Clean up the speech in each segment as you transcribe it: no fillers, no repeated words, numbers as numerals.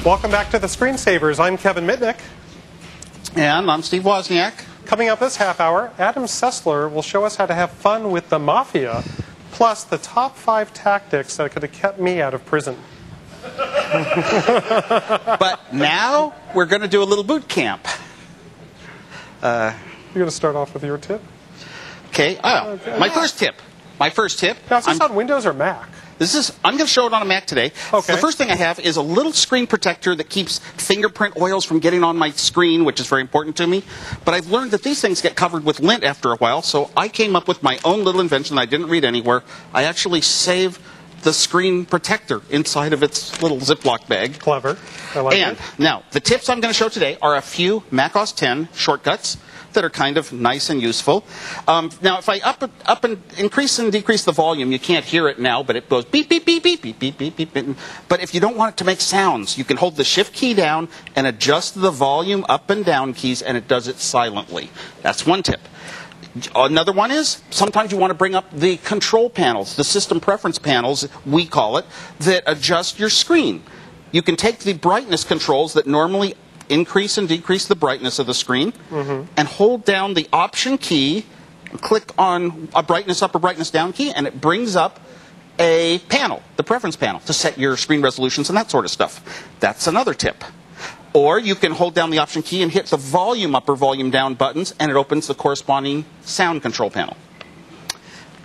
Welcome back to the Screensavers. I'm Kevin Mitnick. And I'm Steve Wozniak. Coming up this half hour, Adam Sessler will show us how to have fun with the mafia, plus the top 5 tactics that could have kept me out of prison. But now we're going to do a little boot camp. You're going to start off with your tip? Okay. My first tip. Now, is this on Windows or Mac? I'm going to show it on a Mac today. Okay. The first thing I have is a little screen protector that keeps fingerprint oils from getting on my screen, which is very important to me. But I've learned that these things get covered with lint after a while, so I came up with my own little invention that I didn't read anywhere. I actually save the screen protector inside of its little Ziploc bag. Clever. I like it. Now, the tips I'm going to show today are a few Mac OS X shortcuts that are kind of nice and useful. Now, if I up and increase and decrease the volume, you can't hear it now, but it goes beep, beep, beep, beep, beep, beep, beep, beep, beep. But if you don't want it to make sounds, you can hold the Shift key down and adjust the volume up and down keys, and it does it silently. That's one tip. Another one is, sometimes you want to bring up the control panels, the system preference panels, we call it, that adjust your screen. You can take the brightness controls that normally increase and decrease the brightness of the screen, and hold down the Option key, and click on a brightness up or brightness down key, and it brings up a panel, the preference panel, to set your screen resolutions and that sort of stuff. That's another tip. Or you can hold down the Option key and hit the volume up or volume down buttons, and it opens the corresponding sound control panel.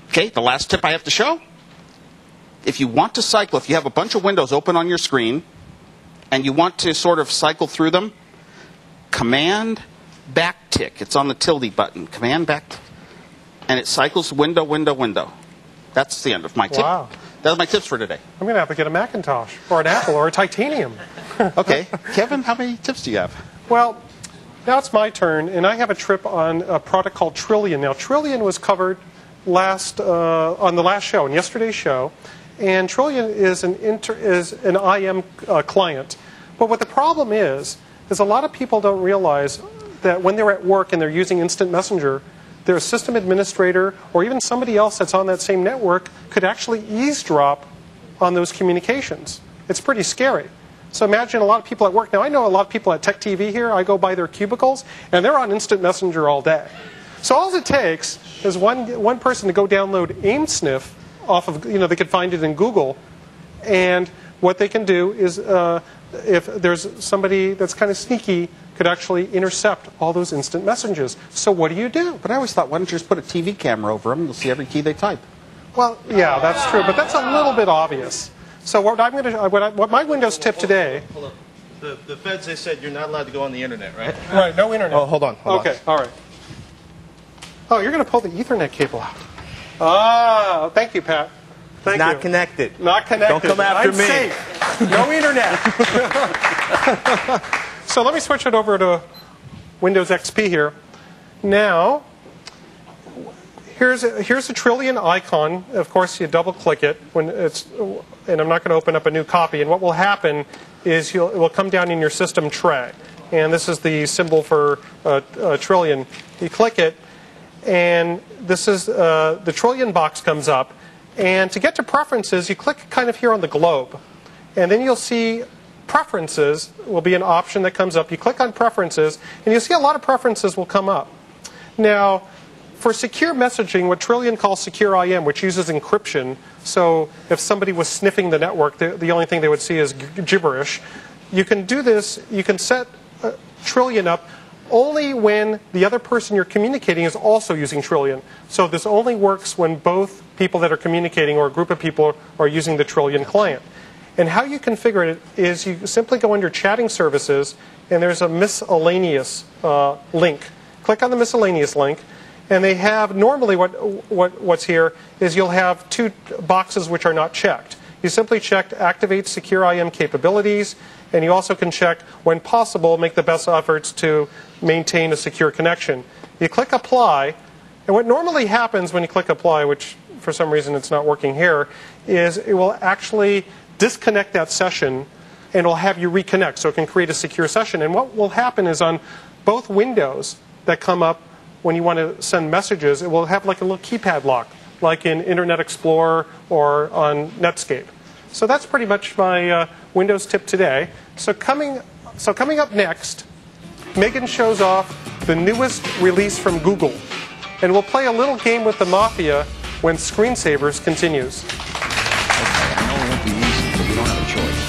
Okay, the last tip I have to show. If you want to cycle, if you have a bunch of windows open on your screen, and you want to sort of cycle through them, Command backtick. It's on the tilde button. Command back, and it cycles window, window, window. That's the end of my tip. Wow. That's my tips for today. I'm going to have to get a Macintosh, or an Apple, or a Titanium. Okay. Kevin, how many tips do you have? Well, now it's my turn, and I have a trip on a product called Trillian. Now, Trillian was covered on the last show, in yesterday's show, and Trillian is an IM client. But what the problem is a lot of people don't realize that when they're at work and they're using Instant Messenger, their system administrator or even somebody else that's on that same network could actually eavesdrop on those communications. It's pretty scary. So imagine a lot of people at work. Now, I know a lot of people at TechTV here. I go by their cubicles, and they're on Instant Messenger all day. So all it takes is one person to go download AimSniff off of, they could find it in Google, and what they can do is, if there's somebody that's kind of sneaky, could actually intercept all those instant messages. So what do? But I always thought, why don't you just put a TV camera over them and you'll see every key they type? Well, yeah, that's true, but that's a little bit obvious. So what my Windows tip today. Hold on. The feds, they said you're not allowed to go on the internet, right? Right, no internet. Oh, hold on. Okay, all right. Oh, you're going to pull the Ethernet cable out. Ah, thank you, Pat. Thank you. Not connected. Not connected. Don't come after me. Safe. No internet. So let me switch it over to Windows XP here. Now, here's a Trillian icon. Of course, you double-click it and I'm not going to open up a new copy. And what will happen is it will come down in your system tray. And this is the symbol for Trillian. You click it, and this is the Trillian box comes up. And to get to preferences, you click kind of here on the globe. And then you'll see preferences will be an option that comes up. You click on preferences, and you'll see a lot of preferences will come up. Now, for secure messaging, what Trillian calls secure IM, which uses encryption, so if somebody was sniffing the network, the only thing they would see is gibberish. You can do this, you can set Trillian up only when the other person you're communicating is also using Trillian. So this only works when both people that are communicating or a group of people are using the Trillian client. And how you configure it is you simply go under Chatting Services, and there's a miscellaneous link. Click on the miscellaneous link, and they have normally what's here is you'll have 2 boxes which are not checked. You simply check Activate Secure IM Capabilities, and you also can check, when possible, make the best efforts to maintain a secure connection. You click Apply, and what normally happens when you click Apply, which for some reason it's not working here, is it will actually disconnect that session and it will have you reconnect, so it can create a secure session. And what will happen is on both windows that come up when you want to send messages, it will have like a little keypad lock, like in Internet Explorer or on Netscape. So that's pretty much my Windows tip today. So coming up next, Megan shows off the newest release from Google. And we'll play a little game with the Mafia when Screensavers continues. Okay, I know it won't be easy, but we don't have a choice.